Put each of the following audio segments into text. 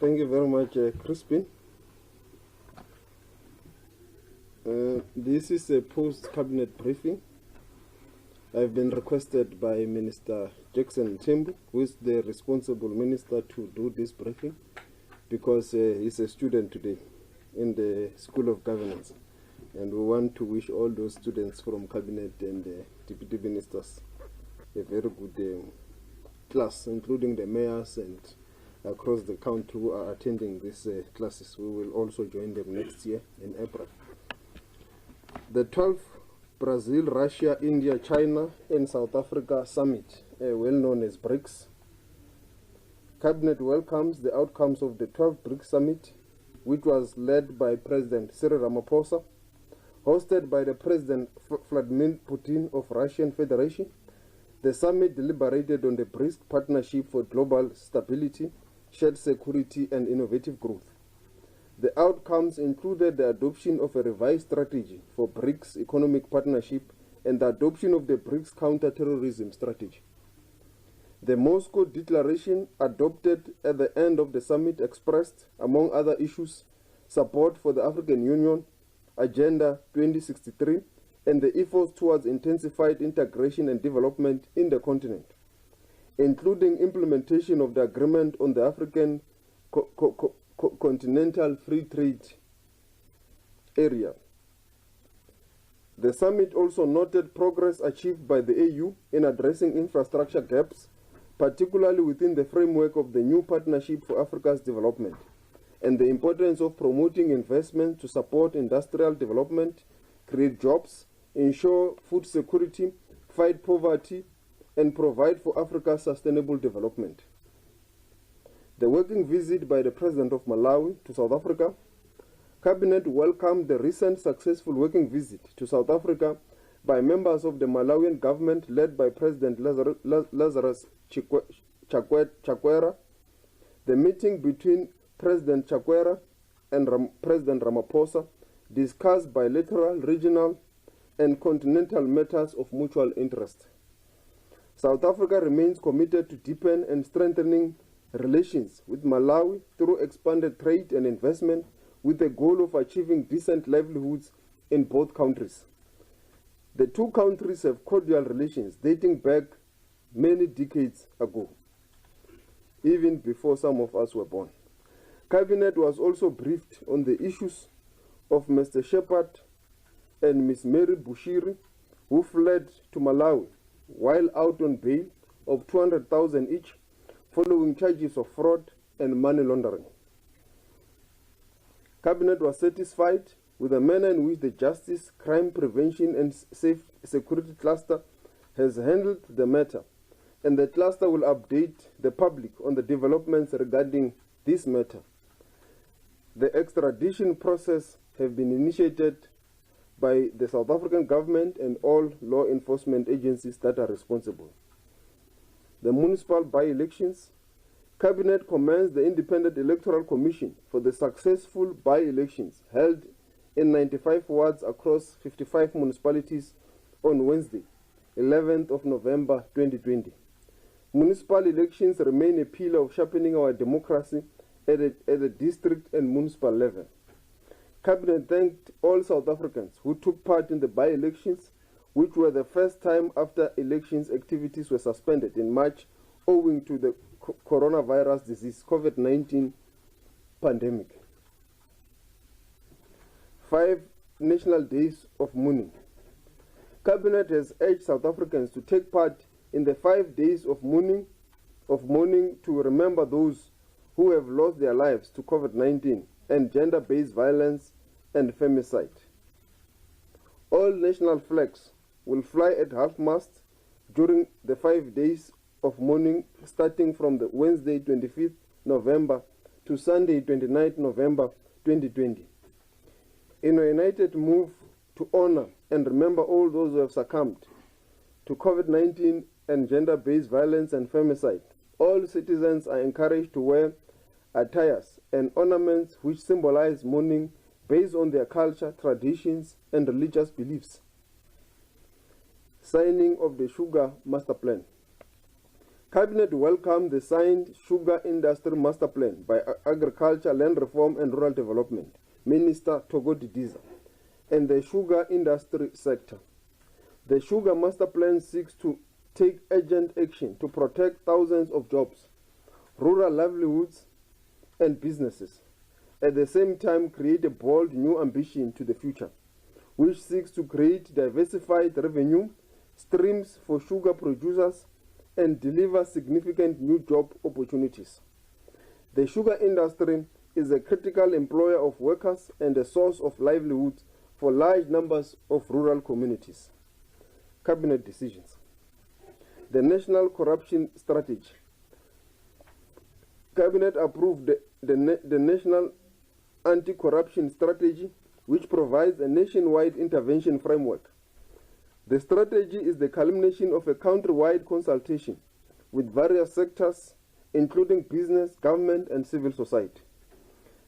Thank you very much, Crispin. This is a post-cabinet briefing. I've been requested by Minister Jackson Tembu, who is the responsible minister, to do this briefing because he's a student today in the School of Governance. And we want to wish all those students from cabinet and deputy ministers a very good class, including the mayors and across the country who are attending these classes. We will also join them next year in April. The 12th Brazil, Russia, India, China and South Africa Summit, well known as BRICS. Cabinet welcomes the outcomes of the 12th BRICS Summit, which was led by President Cyril Ramaphosa, hosted by the President Vladimir Putin of Russian Federation. The summit deliberated on the BRICS partnership for global stability, shared security and innovative growth. The outcomes included the adoption of a revised strategy for BRICS economic partnership and the adoption of the BRICS counter-terrorism strategy. The Moscow Declaration adopted at the end of the summit expressed, among other issues, support for the African Union, Agenda 2063, and the efforts towards intensified integration and development in the continent, including implementation of the agreement on the African Continental Free Trade Area. The summit also noted progress achieved by the AU in addressing infrastructure gaps, particularly within the framework of the new Partnership for Africa's Development, and the importance of promoting investment to support industrial development, create jobs, ensure food security, fight poverty, and provide for Africa's sustainable development. The working visit by the President of Malawi to South Africa. Cabinet welcomed the recent successful working visit to South Africa by members of the Malawian government led by President Lazarus Chakwera. The meeting between President Chakwera and President Ramaphosa discussed bilateral, regional, and continental matters of mutual interest. South Africa remains committed to deepen and strengthening relations with Malawi through expanded trade and investment with the goal of achieving decent livelihoods in both countries. The two countries have cordial relations dating back many decades ago, even before some of us were born. Cabinet was also briefed on the issues of Mr. Shepard and Ms. Mary Bushiri, who fled to Malawi while out on bail of 200,000 each, following charges of fraud and money laundering. Cabinet was satisfied with the manner in which the Justice, Crime Prevention and Security Cluster has handled the matter, and the cluster will update the public on the developments regarding this matter. The extradition process has been initiated by the South African government and all law enforcement agencies that are responsible. The municipal by-elections. Cabinet commends the Independent Electoral Commission for the successful by-elections held in 95 wards across 55 municipalities on Wednesday, 11th of November 2020. Municipal elections remain a pillar of sharpening our democracy at the district and municipal level. Cabinet thanked all South Africans who took part in the by-elections, which were the first time after elections activities were suspended in March owing to the coronavirus disease, COVID-19 pandemic. 5 National Days of Mourning. Cabinet has urged South Africans to take part in the 5 days of mourning to remember those who have lost their lives to COVID-19 and gender-based violence and femicide. All national flags will fly at half-mast during the 5 days of mourning, starting from the Wednesday 25th November to Sunday 29th November 2020. In a united move to honor and remember all those who have succumbed to COVID-19 and gender-based violence and femicide, all citizens are encouraged to wear attires and ornaments which symbolize mourning based on their culture, traditions, and religious beliefs. Signing of the Sugar Master Plan. Cabinet welcomed the signed Sugar Industry Master Plan by Agriculture, Land Reform and Rural Development Minister Togodi Diza and the sugar industry sector. The Sugar Master Plan seeks to take urgent action to protect thousands of jobs, rural livelihoods and businesses. At the same time, create a bold new ambition to the future, which seeks to create diversified revenue streams for sugar producers and deliver significant new job opportunities. The sugar industry is a critical employer of workers and a source of livelihood for large numbers of rural communities. Cabinet decisions. The National Corruption Strategy. Cabinet approved the National Anti-Corruption Strategy, which provides a nationwide intervention framework. The strategy is the culmination of a country-wide consultation with various sectors, including business, government, and civil society.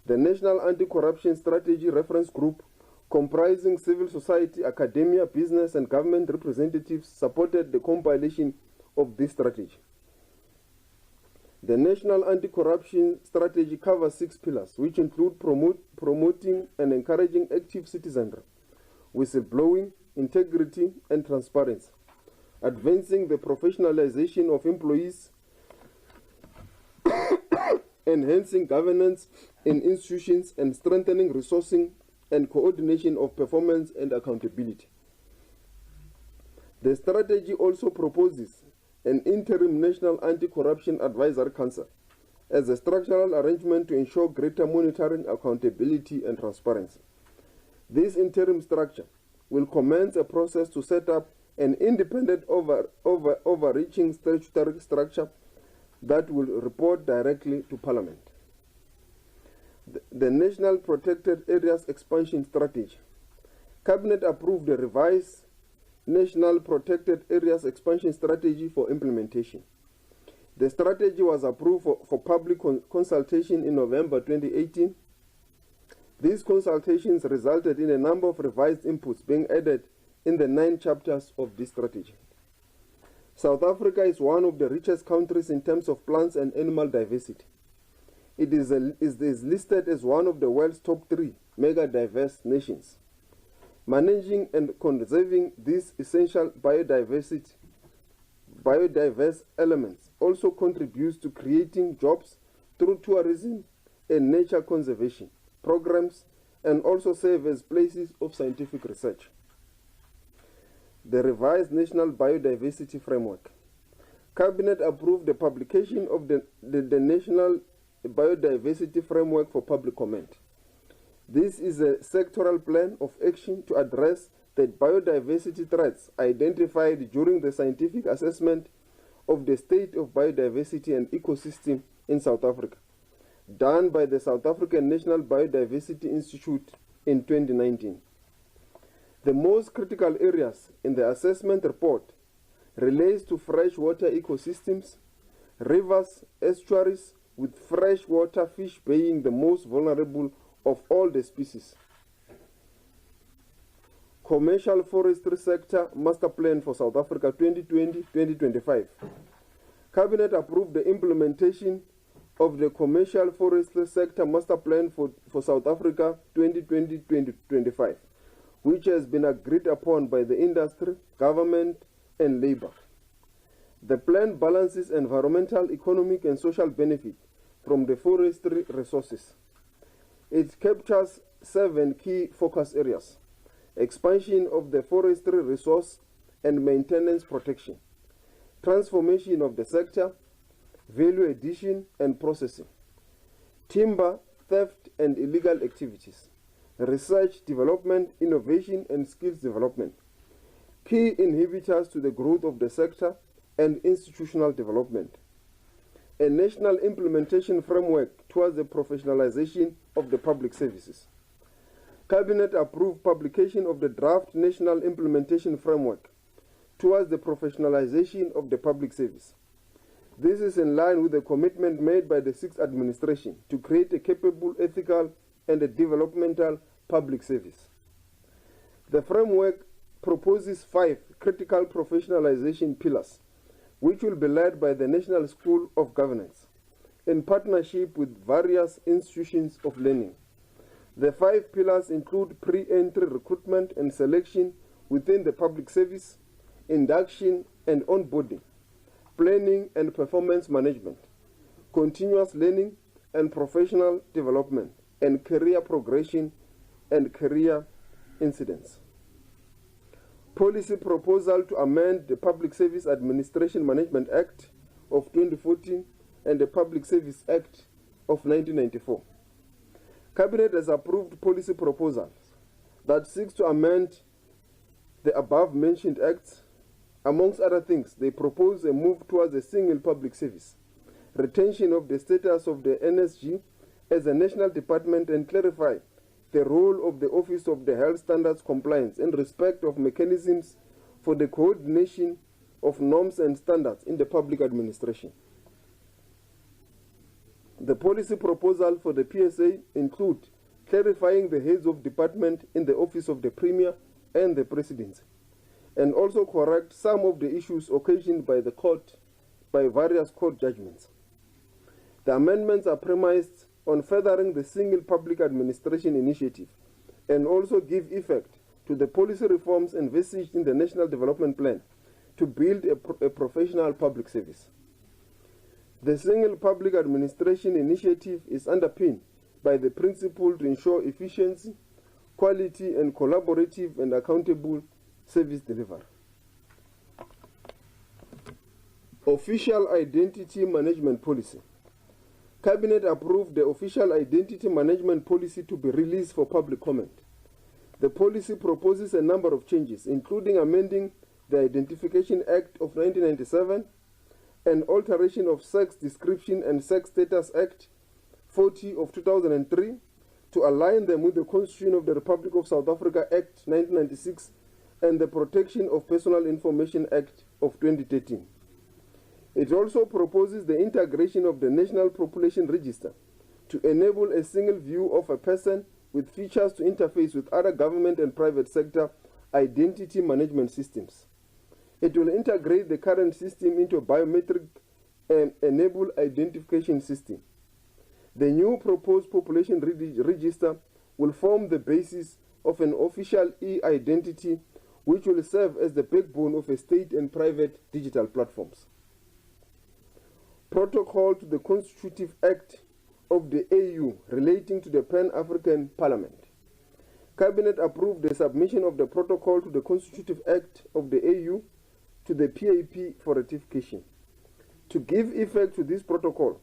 The National Anti-Corruption Strategy Reference Group, comprising civil society, academia, business, and government representatives, supported the compilation of this strategy. The National Anti-Corruption Strategy covers 6 pillars, which include promoting and encouraging active citizenry, whistleblowing, integrity, and transparency, advancing the professionalization of employees, enhancing governance in institutions, and strengthening resourcing and coordination of performance and accountability. The strategy also proposes an interim National Anti-Corruption Advisory Council as a structural arrangement to ensure greater monitoring, accountability, and transparency. This interim structure will commence a process to set up an independent overreaching statutory structure that will report directly to Parliament. The National Protected Areas Expansion Strategy. Cabinet approved the revised National Protected Areas Expansion Strategy for implementation. The strategy was approved for public consultation in November 2018. These consultations resulted in a number of revised inputs being added in the 9 chapters of this strategy. South Africa is one of the richest countries in terms of plants and animal diversity. It is listed as one of the world's top 3 mega diverse nations. Managing and conserving these essential biodiverse elements also contributes to creating jobs through tourism and nature conservation programs, and also serve as places of scientific research. The revised National Biodiversity Framework. Cabinet approved the publication of the National Biodiversity Framework for public comment. This is a sectoral plan of action to address the biodiversity threats identified during the scientific assessment of the state of biodiversity and ecosystem in South Africa, done by the South African National Biodiversity Institute in 2019. The most critical areas in the assessment report relates to freshwater ecosystems, rivers, estuaries, with freshwater fish being the most vulnerable of all the species. Commercial Forestry Sector Master Plan for South Africa 2020-2025. Cabinet approved the implementation of the Commercial Forestry Sector Master Plan for South Africa 2020-2025, which has been agreed upon by the industry, government, and labor. The plan balances environmental, economic, and social benefit from the forestry resources. It captures 7 key focus areas: expansion of the forestry resource and maintenance protection, transformation of the sector, value addition and processing, timber, theft and illegal activities, research, development, innovation and skills development, key inhibitors to the growth of the sector and institutional development, a national implementation framework towards the professionalization of the public services. Cabinet approved publication of the draft National Implementation Framework towards the professionalization of the public service. This is in line with the commitment made by the 6th administration to create a capable, ethical, and a developmental public service. The framework proposes 5 critical professionalization pillars which will be led by the National School of Governance in partnership with various institutions of learning. The 5 pillars include pre-entry recruitment and selection within the public service, induction and onboarding, planning and performance management, continuous learning and professional development, and career progression and career incidents. Policy proposal to amend the Public Service Administration Management Act of 2014 and the Public Service Act of 1994. Cabinet has approved policy proposals that seeks to amend the above-mentioned acts. Amongst other things, they propose a move towards a single public service, retention of the status of the NSG as a national department, and clarify the role of the Office of the Health Standards Compliance in respect of mechanisms for the coordination of norms and standards in the public administration. The policy proposal for the PSA include clarifying the heads of department in the Office of the Premier and the Presidency, and also correct some of the issues occasioned by various court judgments. The amendments are premised on furthering the single public administration initiative and also give effect to the policy reforms envisaged in the National Development Plan to build a professional public service. The single public administration initiative is underpinned by the principle to ensure efficiency, quality, and collaborative and accountable service delivery. Official Identity Management Policy. Cabinet approved the Official Identity Management Policy to be released for public comment. The policy proposes a number of changes, including amending the Identification Act of 1997 and alteration of Sex Description and Sex Status Act 40 of 2003 to align them with the Constitution of the Republic of South Africa Act 1996 and the Protection of Personal Information Act of 2013. It also proposes the integration of the National Population Register to enable a single view of a person with features to interface with other government and private sector identity management systems. It will integrate the current system into a biometric and enable identification system. The new proposed population register will form the basis of an official e-identity which will serve as the backbone of a state and private digital platforms. Protocol to the Constitutive Act of the AU relating to the Pan-African Parliament. Cabinet approved the submission of the protocol to the Constitutive Act of the AU to the PAP for ratification. To give effect to this protocol,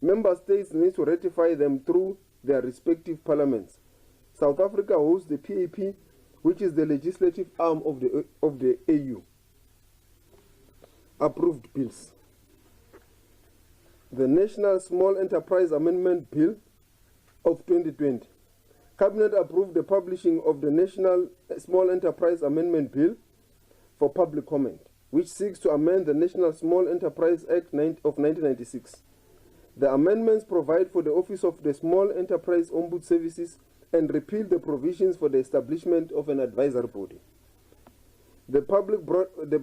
member states need to ratify them through their respective parliaments. South Africa hosts the PAP, which is the legislative arm of the AU. Approved bills. The National Small Enterprise Amendment Bill of 2020. Cabinet approved the publishing of the National Small Enterprise Amendment Bill for public comment, which seeks to amend the National Small Enterprise Act of 1996. The amendments provide for the Office of the Small Enterprise Ombudsman Services and repeal the provisions for the establishment of an advisory body. The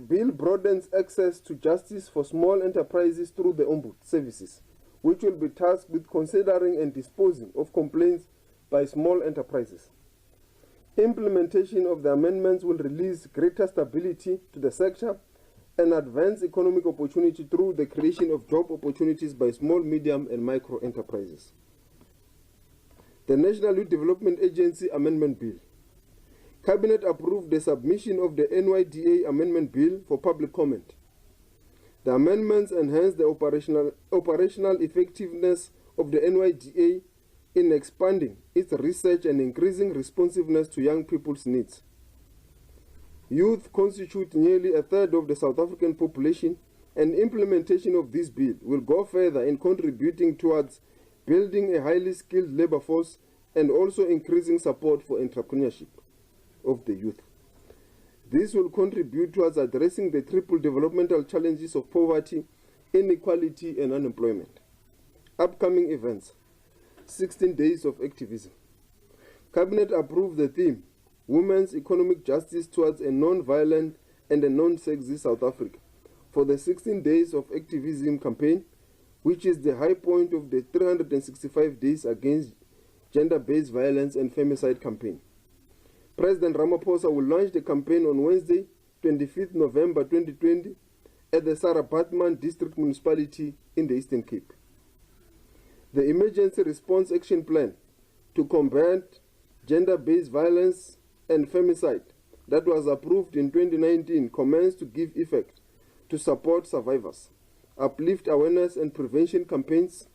bill broadens access to justice for small enterprises through the Ombudsman Services, which will be tasked with considering and disposing of complaints by small enterprises. Implementation of the amendments will release greater stability to the sector and advance economic opportunity through the creation of job opportunities by small, medium, and micro enterprises. The National Youth Development Agency Amendment Bill. Cabinet approved the submission of the NYDA Amendment Bill for public comment. The amendments enhance the operational effectiveness of the NYDA in expanding its research and increasing responsiveness to young people's needs. Youth constitute nearly a third of the South African population, and implementation of this bill will go further in contributing towards building a highly skilled labor force and also increasing support for entrepreneurship of the youth. This will contribute towards addressing the triple developmental challenges of poverty, inequality, and unemployment. Upcoming events. 16 days of activism. Cabinet approved the theme, Women's Economic Justice Towards a Non-Violent and a Non-Sexist South Africa, for the 16 Days of Activism campaign, which is the high point of the 365 Days Against Gender-Based Violence and Femicide campaign. President Ramaphosa will launch the campaign on Wednesday, 25th November 2020, at the Sarah Baartman District Municipality in the Eastern Cape. The Emergency Response Action Plan to combat gender-based violence and femicide that was approved in 2019 commenced to give effect to support survivors, uplift awareness and prevention campaigns,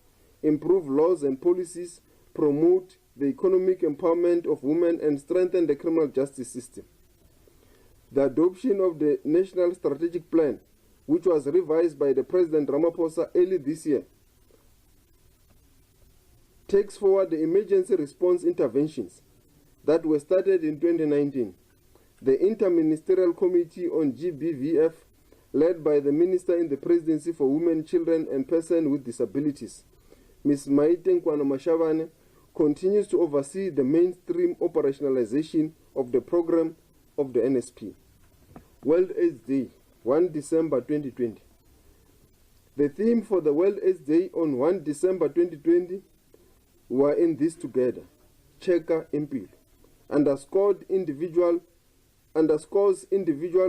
improve laws and policies, promote the economic empowerment of women, and strengthen the criminal justice system. The adoption of the National Strategic Plan, which was revised by the President Ramaphosa early this year, takes forward the emergency response interventions that were started in 2019. The Interministerial Committee on GBVF, led by the Minister in the Presidency for Women, Children and Persons with Disabilities, Ms. Maite Mashavane, continues to oversee the mainstream operationalization of the program of the NSP. World AIDS Day, 1 December 2020. The theme for the World AIDS Day on 1 December 2020 were in this together, Cheka Impilo, underscores individual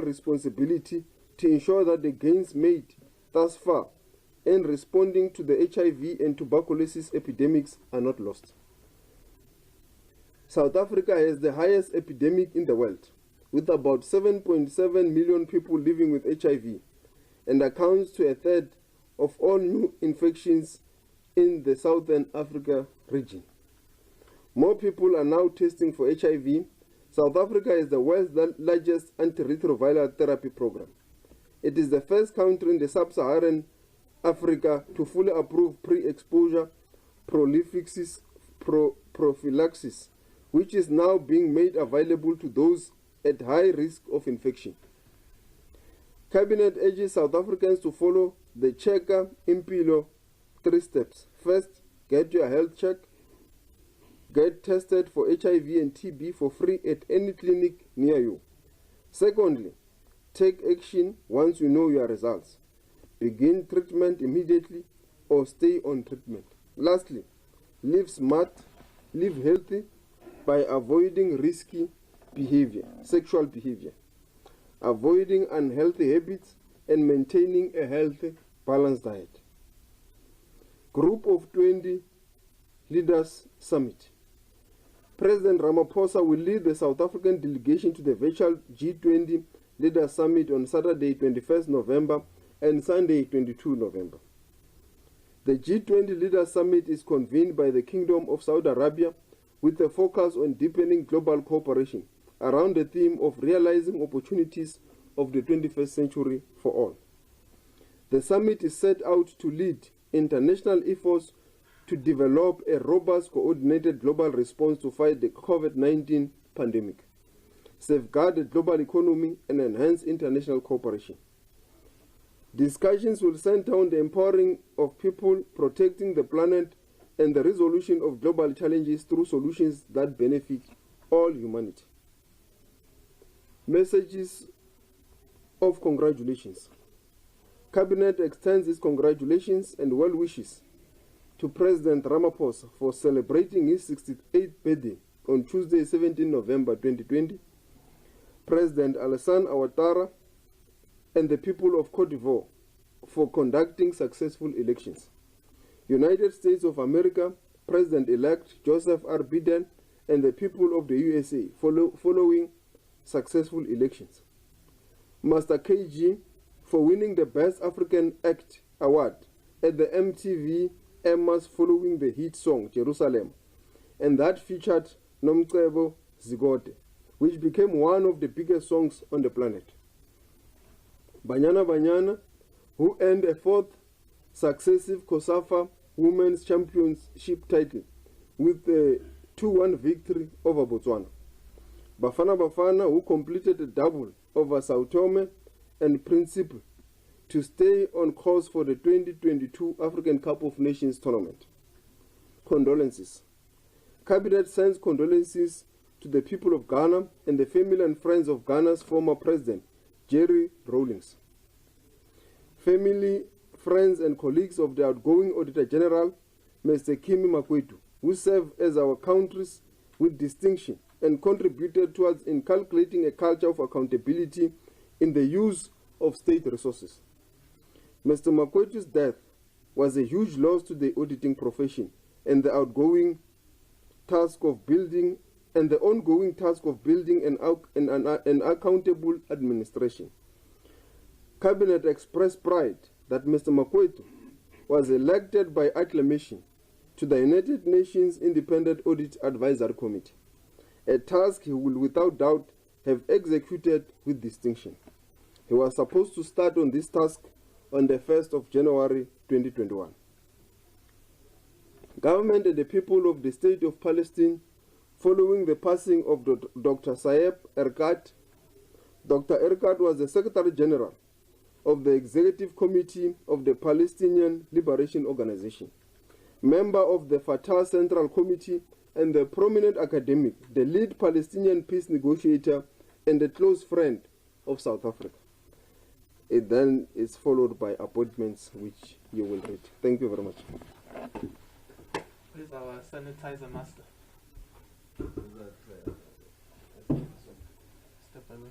responsibility to ensure that the gains made thus far in responding to the HIV and tuberculosis epidemics are not lost. South Africa has the highest epidemic in the world, with about 7.7 million people living with HIV, and accounts to a third of all new infections in the Southern Africa region. More people are now testing for HIV. South Africa is the world's largest antiretroviral therapy program. It is the first country in the sub-Saharan Africa to fully approve pre-exposure prophylaxis, which is now being made available to those at high risk of infection. Cabinet urges South Africans to follow the Cheka Impilo 3 steps. First, get your health check. Get tested for HIV and TB for free at any clinic near you. Secondly, take action once you know your results. Begin treatment immediately or stay on treatment. Lastly, live smart, live healthy by avoiding risky behavior, sexual behavior, avoiding unhealthy habits, and maintaining a healthy, balanced diet. Group of 20 Leaders Summit. President Ramaphosa will lead the South African delegation to the virtual G20 Leaders Summit on Saturday, 21st November and Sunday, 22 November. The G20 Leaders Summit is convened by the Kingdom of Saudi Arabia with a focus on deepening global cooperation around the theme of realizing opportunities of the 21st century for all. The summit is set out to lead international efforts to develop a robust, coordinated global response to fight the COVID-19 pandemic, safeguard the global economy, and enhance international cooperation. Discussions will center on the empowering of people, protecting the planet, and the resolution of global challenges through solutions that benefit all humanity. Messages of congratulations. Cabinet extends its congratulations and well wishes to President Ramaphosa for celebrating his 68th birthday on Tuesday, 17 November 2020, President Alassane Ouattara and the people of Cote d'Ivoire for conducting successful elections, United States of America, President-elect Joseph R. Biden and the people of the USA following successful elections, Master KG for winning the Best African Act Award at the MTV Emmas following the hit song Jerusalem, and that featured Nomcebo Zigote, which became one of the biggest songs on the planet. Banyana Banyana, who earned a 4th successive COSAFA Women's Championship title with a 2-1 victory over Botswana. Bafana Bafana, who completed a double over Sao Tome and Principe to stay on course for the 2022 African Cup of Nations tournament. Condolences. Cabinet sends condolences to the people of Ghana and the family and friends of Ghana's former president, Jerry Rawlings. family, friends, and colleagues of the outgoing Auditor General, Mr. Kimi Makwetu, who served as our countries with distinction and contributed towards inculcating a culture of accountability in the use of state resources. Mr. Makwetu's death was a huge loss to the auditing profession and the ongoing task of building an accountable administration. Cabinet expressed pride that Mr. Makwetu was elected by acclamation to the United Nations Independent Audit Advisory Committee, a task he will without doubt have executed with distinction. He was supposed to start on this task on the 1st of January 2021. Government and the people of the State of Palestine, following the passing of Dr. Saeb Erekat. Dr. Erekat was the Secretary General of the Executive Committee of the Palestinian Liberation Organization, member of the Fatah Central Committee, and the prominent academic, the lead Palestinian peace negotiator, and a close friend of South Africa. It then is followed by appointments, which you will read. Thank you very much. Where's our sanitizer master? Step away.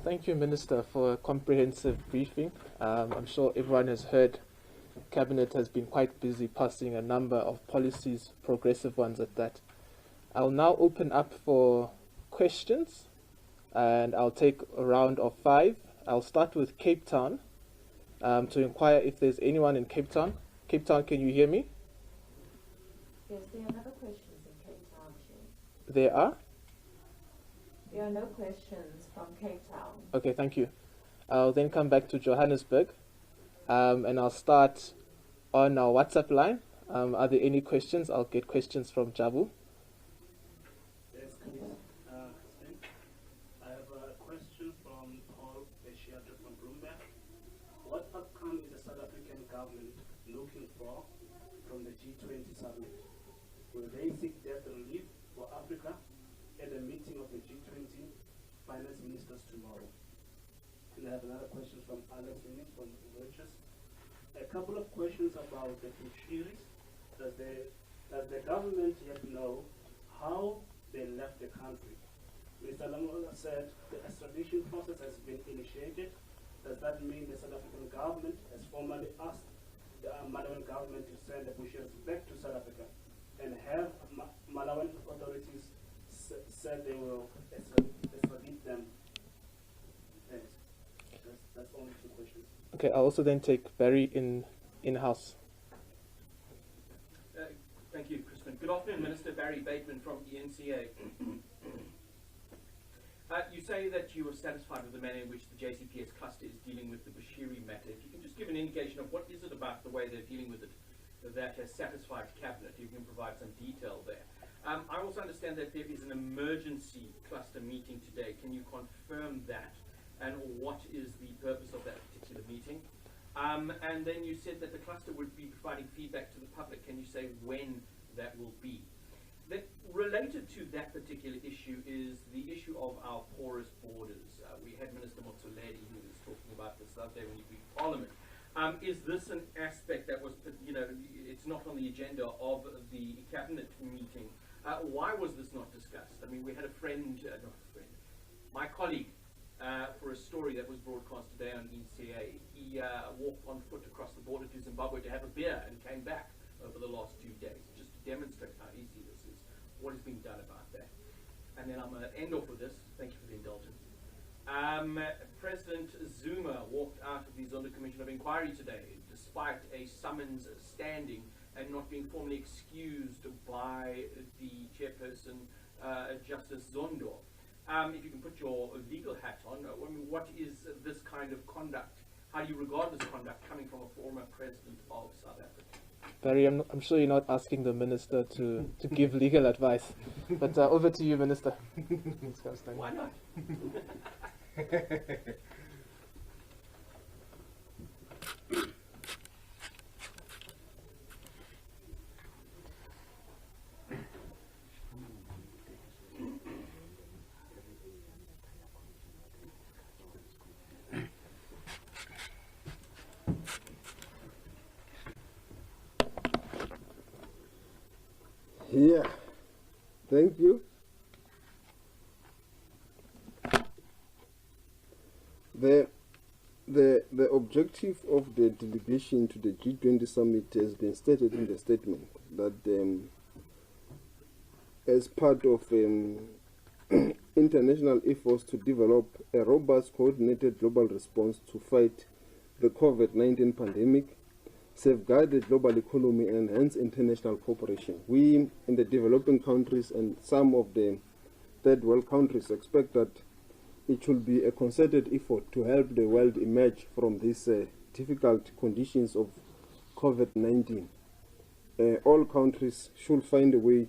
Thank you, Minister, for a comprehensive briefing. I'm sure everyone has heard Cabinet has been quite busy passing a number of policies, progressive ones at that. I'll now open up for questions, and I'll take a round of 5. I'll start with Cape Town to inquire if there's anyone in Cape Town. Cape Town, can you hear me? Yes, there are no questions in Cape Town, Chair. There are? There are no questions from Cape Town. Okay, thank you. I'll then come back to Johannesburg, and I'll start on our WhatsApp line. Are there any questions? I'll get questions from Jabu. Yes, please. I have a question from Paul Beshiata from Bloomberg. What outcome is the South African government looking for from the G20 summit? Will they seek debt relief for Africa at the meeting of the G20 finance ministers tomorrow? And I have another question from Alex Innes from Reuters. A couple of questions about the Bushiris. Does the government yet know how they left the country? Mr. Lamola said the extradition process has been initiated. Does that mean the South African government has formally asked the Malawian government to send the Bushiris back to South Africa? And have Malawian authorities said they will extradite them? Thanks. That's only 2 questions. Okay, I'll also then take Barry in-house. Thank you, Crispin. Good afternoon, Minister. Barry Bateman from ENCA. You say that you are satisfied with the manner in which the JCPS cluster is dealing with the Bushiri matter. If you can just give an indication of what is it about the way they're dealing with it that has satisfied Cabinet, you can provide some detail there. I also understand that there is an emergency cluster meeting today. Can you confirm that? And what is the purpose of that particular meeting? And then you said that the cluster would be providing feedback to the public. Can you say when that will be? Then related to that particular issue is the issue of our porous borders. We had Minister Motsoaledi who was talking about this the other day when he briefed Parliament. Is this an aspect that was, it's not on the agenda of the Cabinet meeting? Why was this not discussed? I mean, we had a friend, my colleague, for a story that was broadcast today on ECA. He walked on foot across the border to Zimbabwe to have a beer and came back over the last 2 days, just to demonstrate how easy this is, what is being done about that. And then I'm going to end off with this. Thank you for the indulgence. President Zuma walked out of the Zondo Commission of Inquiry today, despite a summons standing and not being formally excused by the chairperson, Justice Zondo. If you can put your legal hat on, I mean, what is this kind of conduct? How do you regard this conduct coming from a former president of South Africa? Barry, I'm sure you're not asking the Minister to give legal advice, but over to you, Minister. Why not? Thank you. The objective of the delegation to the G20 summit has been stated in the statement that as part of international efforts to develop a robust, coordinated global response to fight the COVID-19 pandemic, safeguard the global economy, and enhance international cooperation. We in the developing countries and some of the third world countries expect that it should be a concerted effort to help the world emerge from these difficult conditions of COVID-19. All countries should find a way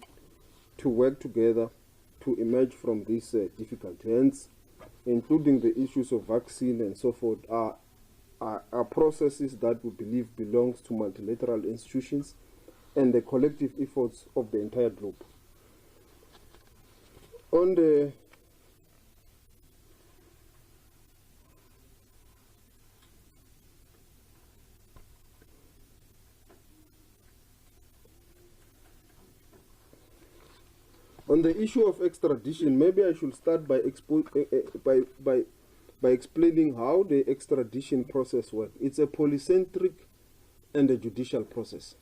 to work together to emerge from this difficulty. Hence, including the issues of vaccine and so forth, are processes that we believe belongs to multilateral institutions and the collective efforts of the entire group. On the issue of extradition, maybe I should start by explaining how the extradition process works. It's a polycentric and a judicial process.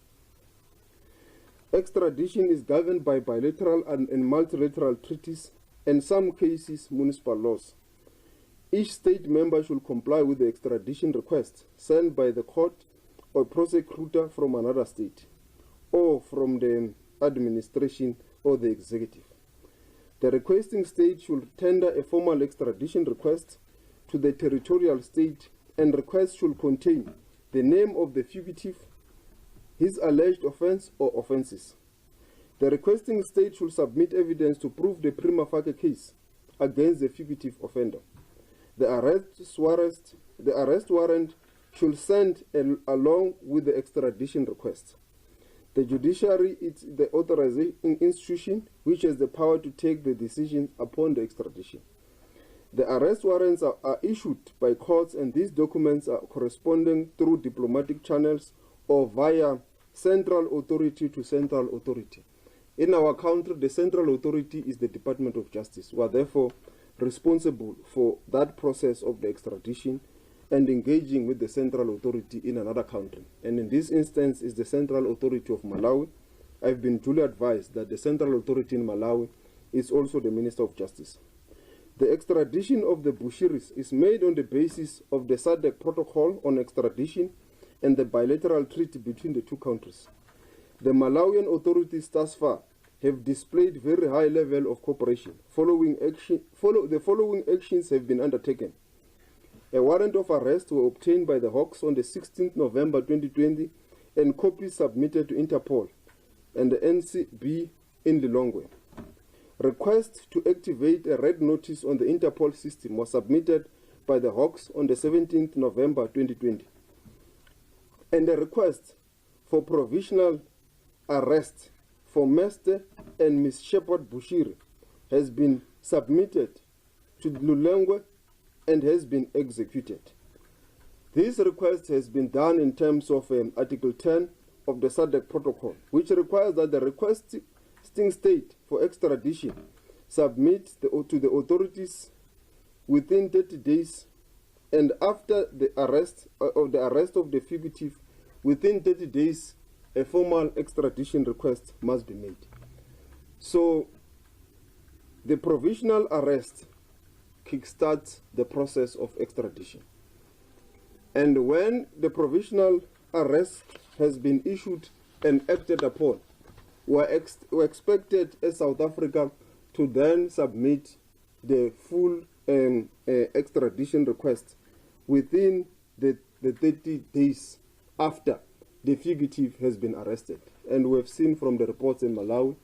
Extradition is governed by bilateral and multilateral treaties, and some cases municipal laws. Each state member should comply with the extradition request sent by the court or prosecutor from another state, or from the administration or the executive. The requesting state should tender a formal extradition request to the territorial state, and request should contain the name of the fugitive, his alleged offense or offenses. The requesting state should submit evidence to prove the prima facie case against the fugitive offender. The arrest warrant should send along with the extradition request. The judiciary is the authorizing institution which has the power to take the decision upon the extradition. The arrest warrants are issued by courts, and these documents are corresponding through diplomatic channels or via central authority to central authority. In our country, the central authority is the Department of Justice, who are therefore responsible for that process of the extradition and engaging with the central authority in another country. And in this instance is the central authority of Malawi. I've been duly advised that the central authority in Malawi is also the Minister of Justice. The extradition of the Bushiris is made on the basis of the SADC protocol on extradition and the bilateral treaty between the two countries. The Malawian authorities thus far have displayed very high level of cooperation. The following actions have been undertaken. A warrant of arrest were obtained by the Hawks on the 16th November 2020 and copies submitted to Interpol and the NCB in Lilongwe. Request to activate a red notice on the Interpol system was submitted by the Hawks on the 17th November 2020. And a request for provisional arrest for Mr. and Ms. Shepard Bushiri has been submitted to Lilongwe and has been executed. This request has been done in terms of Article 10 of the SADC protocol, which requires that the requesting state for extradition submit to the authorities within 30 days, and after the arrest of the fugitive within 30 days, a formal extradition request must be made. So the provisional arrest kickstarts the process of extradition. And when the provisional arrest has been issued and acted upon, we're expected as South Africa to then submit the full extradition request within the 30 days after the fugitive has been arrested. And we've seen from the reports in Malawi,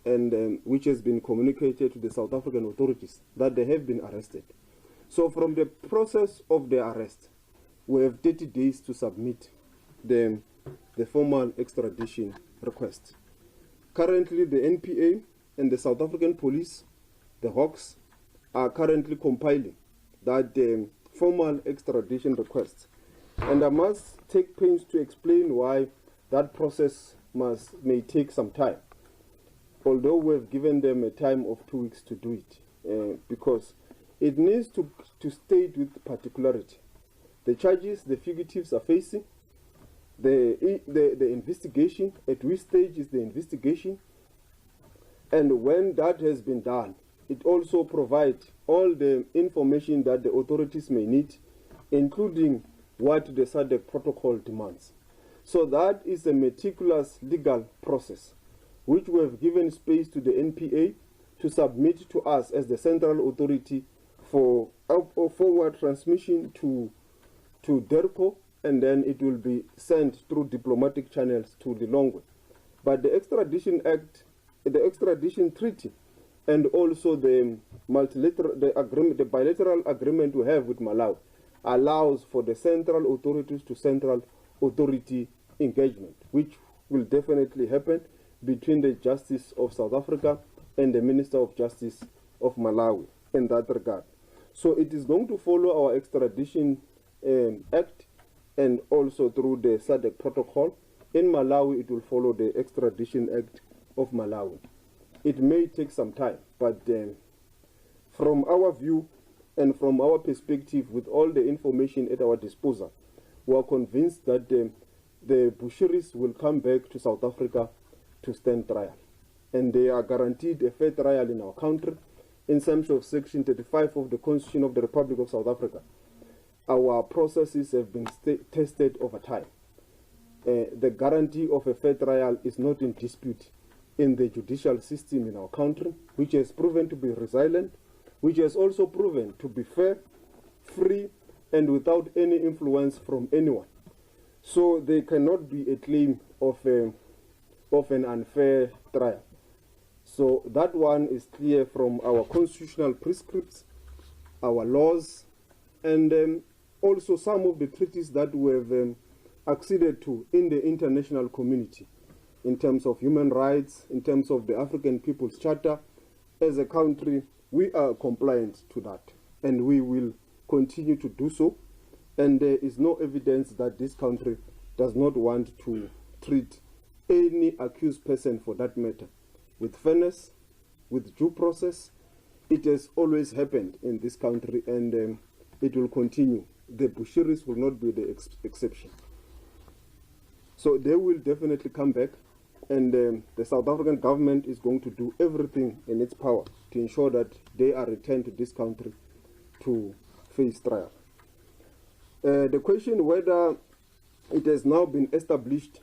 and which has been communicated to the South African authorities, that they have been arrested. So from the process of the arrest, we have 30 days to submit the formal extradition request. Currently, the NPA and the South African police, the Hawks, are currently compiling that formal extradition request. And I must take pains to explain why that process may take some time. although we've given them a time of 2 weeks to do it, because it needs to state with particularity the charges the fugitives are facing, the investigation, at which stage is the investigation, and when that has been done, it also provides all the information that the authorities may need, including what the SADC protocol demands. So that is a meticulous legal process, which we have given space to the NPA to submit to us as the central authority for forward transmission to DERCO, and then it will be sent through diplomatic channels to Lilongwe. But the Extradition Act, the Extradition Treaty, and also the bilateral agreement we have with Malawi allows for the central authorities to central authority engagement, which will definitely happen between the Justice of South Africa and the Minister of Justice of Malawi in that regard. So it is going to follow our Extradition Act and also through the SADC protocol. In Malawi, it will follow the Extradition Act of Malawi. It may take some time, but from our view and from our perspective, with all the information at our disposal, we are convinced that the Bushiris will come back to South Africa to stand trial. And they are guaranteed a fair trial in our country in terms of Section 35 of the Constitution of the Republic of South Africa. Our processes have been tested over time. The guarantee of a fair trial is not in dispute in the judicial system in our country, which has proven to be resilient, which has also proven to be fair, free, and without any influence from anyone. So there cannot be a claim of an unfair trial. So that one is clear from our constitutional prescripts, our laws, and also some of the treaties that we have acceded to in the international community in terms of human rights, in terms of the African People's Charter. As a country, we are compliant to that, and we will continue to do so. And there is no evidence that this country does not want to treat any accused person, for that matter, with fairness, with due process. It has always happened in this country, and it will continue. The Bushiris will not be the exception. So they will definitely come back, and the South African government is going to do everything in its power to ensure that they are returned to this country to face trial. The question whether it has now been established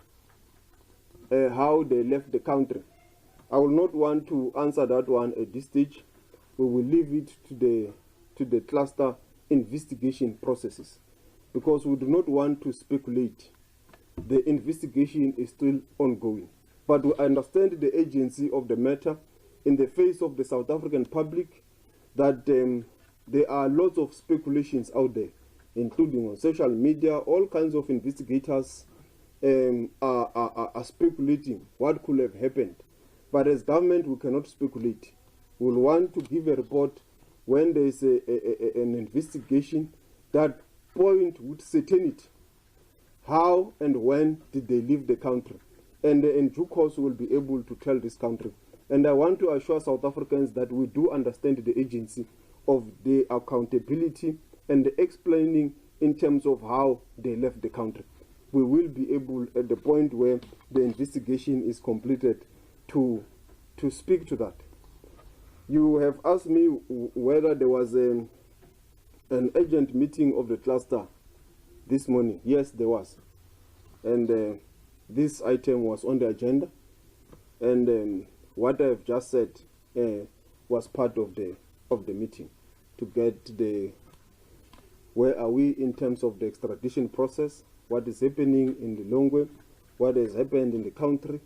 how they left the country, I will not want to answer that one at this stage. We will leave it to the cluster investigation processes, because we do not want to speculate. The investigation is still ongoing, but we understand the urgency of the matter in the face of the South African public, that there are lots of speculations out there, including on social media. All kinds of investigators are speculating what could have happened. But as government, we cannot speculate. We will want to give a report when there is an investigation that point with certainty how and when did they leave the country. And in due course, we will be able to tell this country. And I want to assure South Africans that we do understand the agency of the accountability and the explaining in terms of how they left the country. We will be able, at the point where the investigation is completed, to speak to that. You have asked me whether there was an urgent meeting of the cluster this morning. Yes, there was. And this item was on the agenda. And what I have just said was part of the meeting, to get where are we in terms of the extradition process, what is happening in Lilongwe, what has happened in the country,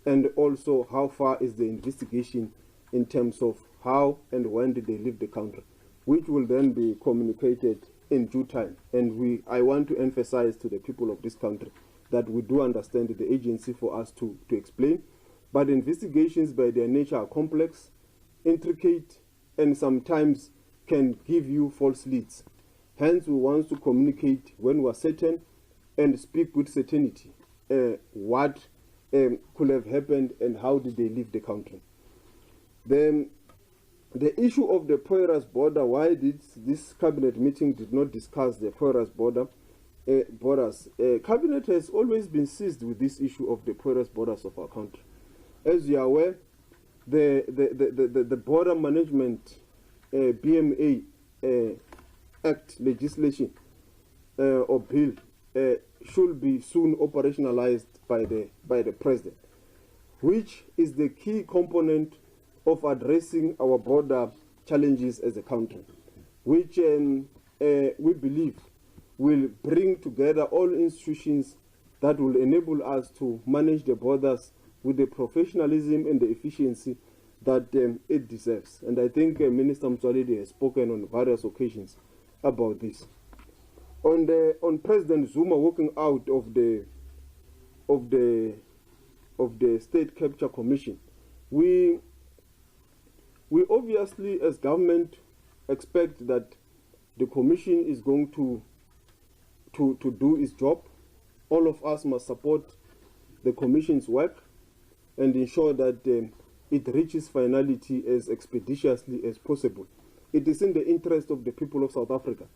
and also how far is the investigation in terms of how and when did they leave the country, which will then be communicated in due time. And I want to emphasize to the people of this country that we do understand the agency for us to explain, but investigations by their nature are complex, intricate, and sometimes can give you false leads. Hence, we want to communicate when we are certain and speak with certainty what could have happened and how did they leave the country. The issue of the porous border, why this cabinet meeting did not discuss the porous borders. Cabinet has always been seized with this issue of the porous borders of our country. As you are aware, the Border Management BMA Act legislation or bill should be soon operationalized by the President, which is the key component of addressing our border challenges as a country, which we believe will bring together all institutions that will enable us to manage the borders with the professionalism and the efficiency that it deserves. And I think Minister Mtswaledi has spoken on various occasions about this. On President Zuma walking out of the State Capture Commission, we obviously, as government, expect that the commission is going to do its job. All of us must support the commission's work and ensure that it reaches finality as expeditiously as possible. It is in the interest of the people of South Africa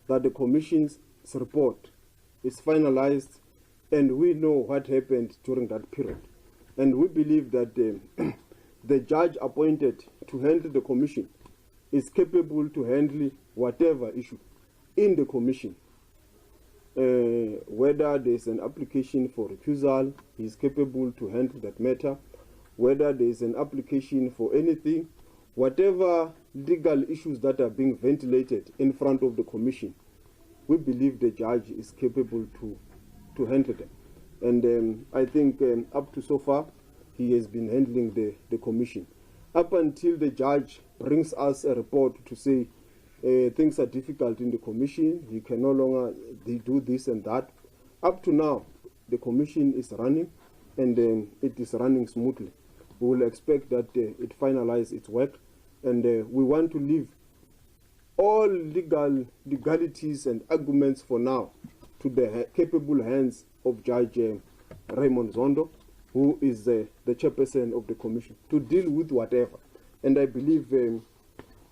that the commission's report is finalized and we know what happened during that period. And we believe that the judge appointed to handle the commission is capable to handle whatever issue in the commission. Whether there is an application for recusal, he is capable to handle that matter. Whether there is an application for anything, whatever legal issues that are being ventilated in front of the commission, we believe the judge is capable to handle them. And I think up to so far, he has been handling the commission. Up until the judge brings us a report to say things are difficult in the commission, he can no longer do this and that. Up to now, the commission is running and it is running smoothly. We will expect that it finalizes its work, and we want to leave all legalities and arguments for now to the capable hands of Judge Raymond Zondo, who is the chairperson of the commission, to deal with whatever. And I believe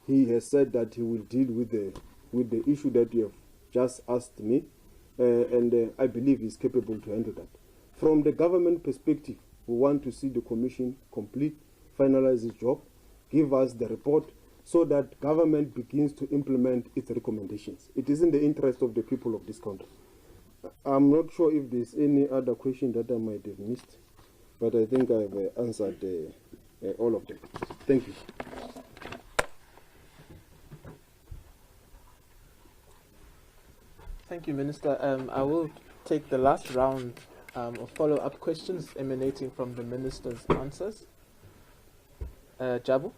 he has said that he will deal with the issue that you have just asked me, and I believe he's capable to handle that. From the government perspective, we want to see the commission complete, finalize its job, give us the report, so that government begins to implement its recommendations. It is in the interest of the people of this country. I'm not sure if there's any other question that I might have missed, but I think I've answered all of them. Thank you. Thank you, Minister. I will take the last round of follow-up questions emanating from the Minister's answers. Jabu?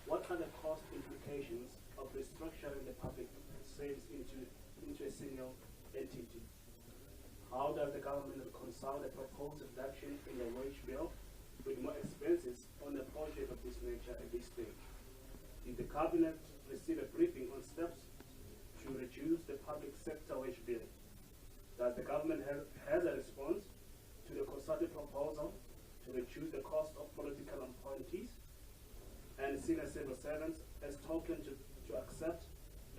What are the cost implications of restructuring the public sales into a single entity? How does the government reconcile the proposed reduction in the wage bill with more expenses on a project of this nature at this stage? Did the cabinet receive a briefing on steps to reduce the public sector wage bill? Does the government have a response to the consulted proposal to reduce the cost of political appointees and senior civil servants as token to accept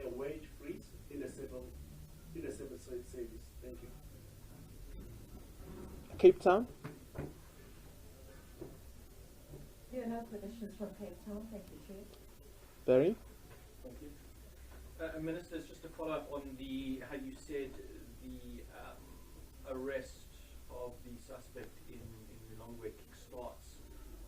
a wage freeze in the civil service? Thank you. Cape Town? There are no questions from Cape Town. Thank you, Chair. Barry? Thank you. Ministers, just to follow up on how you said the arrest of the suspect in the Longwe kickstarts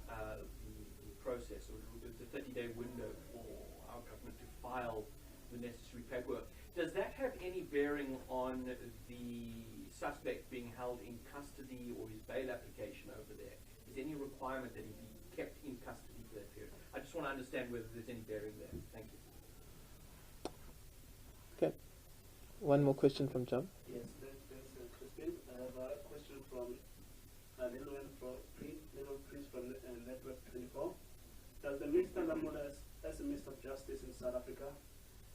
the process, or the 30-day window for our government to file the necessary paperwork. Does that have any bearing on the suspect being held in custody or his bail application over there? Is there any requirement that he be kept in custody for that period? I just want to understand whether there's any bearing there. Thank you. Okay. One more question from Jam. Yes, thanks, Christine. I have a question from Little Prince from Network 24. Does the Minister Lamola, as a Minister of Justice in South Africa,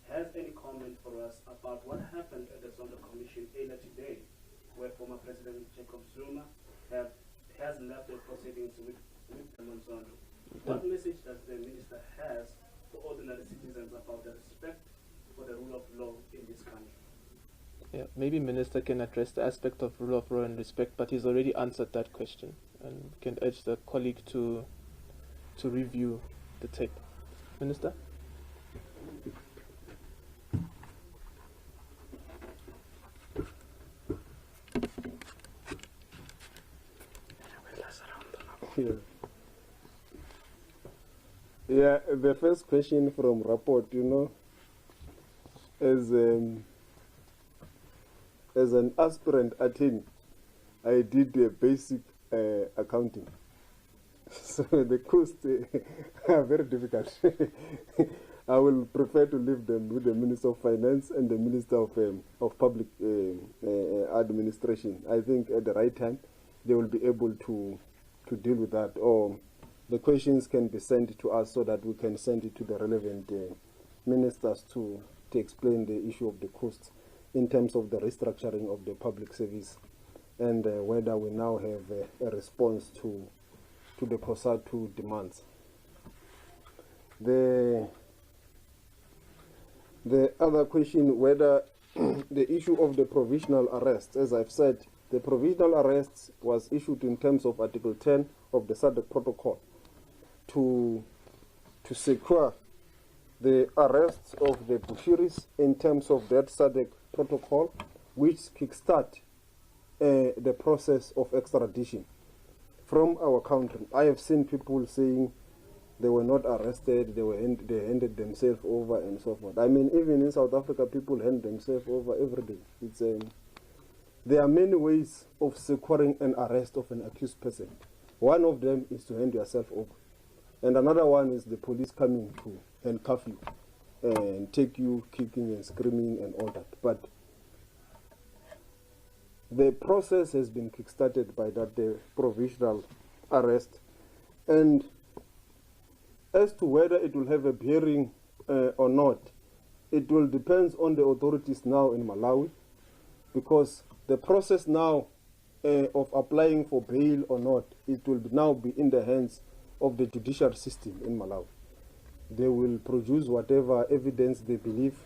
have any comment for us about what happened at the Zondo Commission earlier today, where former President Jacob Yeah, maybe Minister can address the aspect of rule of law and respect, but he's already answered that question, and we can urge the colleague to review the tape. Minister? Yeah, the first question from report, you know, as an aspirant attorney, I did basic accounting. So the costs are very difficult. I will prefer to leave them with the Minister of Finance and the Minister of Public Administration. I think at the right time, they will be able to deal with that. Or the questions can be sent to us so that we can send it to the relevant ministers to explain the issue of the costs in terms of the restructuring of the public service and whether we now have a response to the COSATU demands. The other question, whether the issue of the provisional arrest, as I've said, the provisional arrest was issued in terms of Article 10 of the SADC Protocol to secure the arrests of the Bushiris in terms of that SADC Protocol, which kickstart the process of extradition from our country. I have seen people saying they were not arrested, they handed themselves over and so forth. I mean, even in South Africa, people hand themselves over every day. There are many ways of securing an arrest of an accused person. One of them is to hand yourself over. And another one is the police coming to handcuff you and take you kicking and screaming and all that. But the process has been kickstarted by that provisional arrest. And as to whether it will have a bearing or not, it will depend on the authorities now in Malawi, because the process now of applying for bail or not, it will now be in the hands of the judicial system in Malawi. They will produce whatever evidence they believe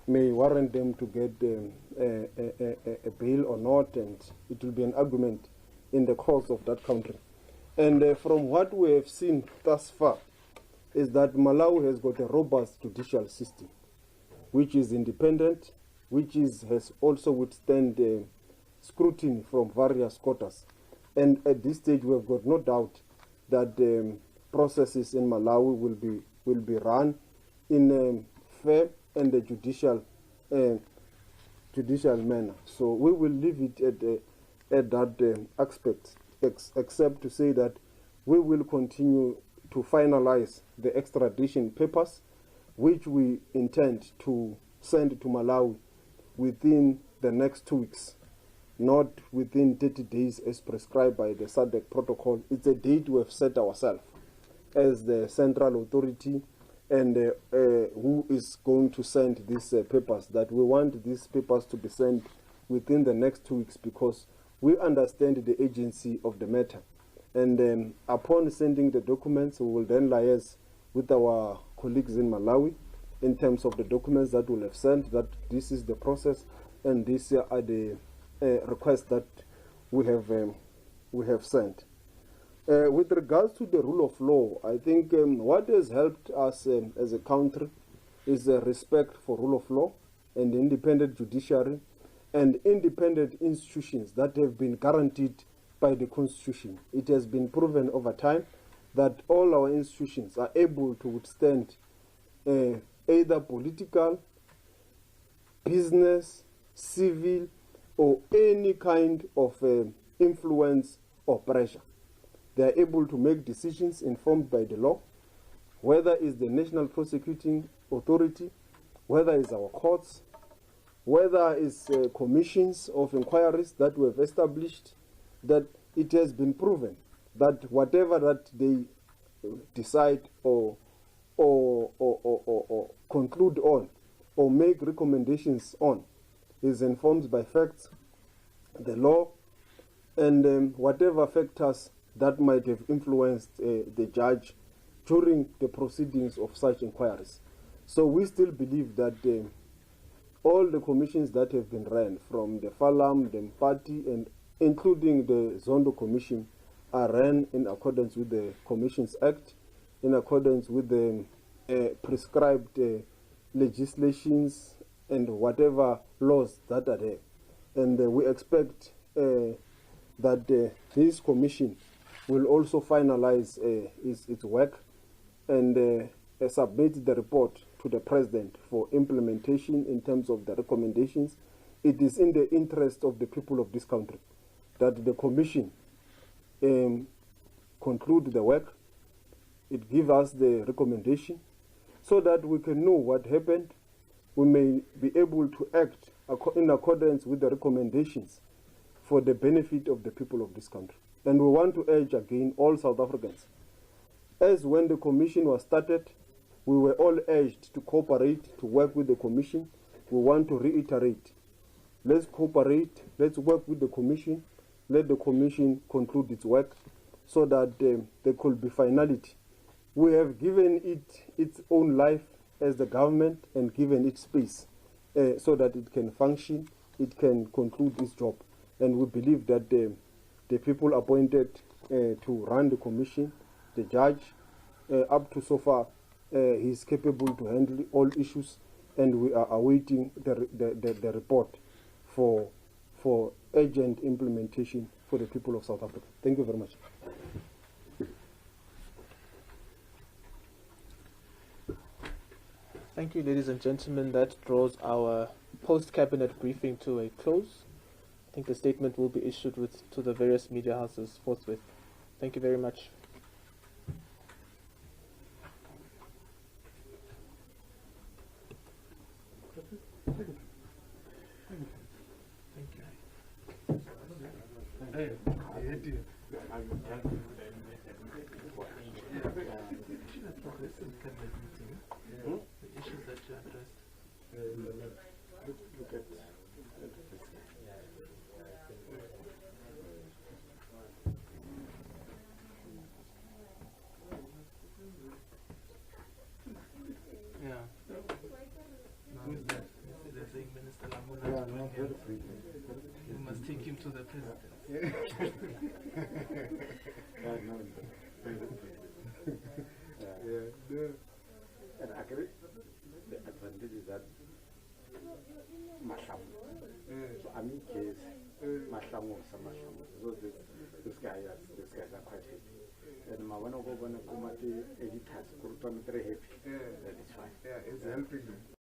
may warrant them to get a bail or not, and it will be an argument in the courts of that country. And from what we have seen thus far, is that Malawi has got a robust judicial system, which is independent, which has also withstand scrutiny from various quarters. And at this stage, we have got no doubt that processes in Malawi will be run in a fair and a judicial manner. So we will leave it at that aspect, except to say that we will continue to finalize the extradition papers, which we intend to send to Malawi within the next 2 weeks, not within 30 days as prescribed by the SADC protocol. It's a date we have set ourselves as the central authority and who is going to send these papers, that we want these papers to be sent within the next 2 weeks, because we understand the agency of the matter. And upon sending the documents, we will then liaise with our colleagues in Malawi in terms of the documents that we'll have sent, that this is the process and these are the requests that we have sent. With regards to the rule of law, I think what has helped us as a country is respect for rule of law and independent judiciary and independent institutions that have been guaranteed by the Constitution. It has been proven over time that all our institutions are able to withstand either political, business, civil, or any kind of influence or pressure. They are able to make decisions informed by the law, whether it's the National Prosecuting Authority, whether it's our courts, whether it's commissions of inquiries that we have established, that it has been proven that whatever that they decide or conclude on or make recommendations on is informed by facts, the law, and whatever factors that might have influenced the judge during the proceedings of such inquiries. So we still believe that all the commissions that have been ran, from the Falam, the Mpati, and including the Zondo Commission, are ran in accordance with the Commissions Act, in accordance with the prescribed legislations and whatever laws that are there. And we expect that this commission will also finalize its work and submit the report to the President for implementation in terms of the recommendations. It is in the interest of the people of this country that the Commission conclude the work. It gives us the recommendation so that we can know what happened. We may be able to act in accordance with the recommendations for the benefit of the people of this country. And we want to urge again all South Africans, as when the Commission was started, we were all urged to cooperate, to work with the Commission. We want to reiterate, let's cooperate, let's work with the Commission, let the Commission conclude its work so that there could be finality. We have given it its own life as the government and given it space so that it can function, it can conclude its job. And we believe that the people appointed to run the Commission, the judge, up to so far, he is capable to handle all issues, and we are awaiting the report for urgent implementation for the people of South Africa. Thank you very much. Thank you, ladies and gentlemen. That draws our post-cabinet briefing to a close. I think the statement will be issued to the various media houses forthwith. Thank you very much. The issues that you addressed. Look at yeah. Who is that? They're saying Minister Lamola. You must take him to the president. And actually, the advantage is that Masham. So I mean, case Masham or some Masham. So this guys are quite happy. And Mawano go on a committee editors, Kurton very happy. That is fine. Yeah, it's helping them.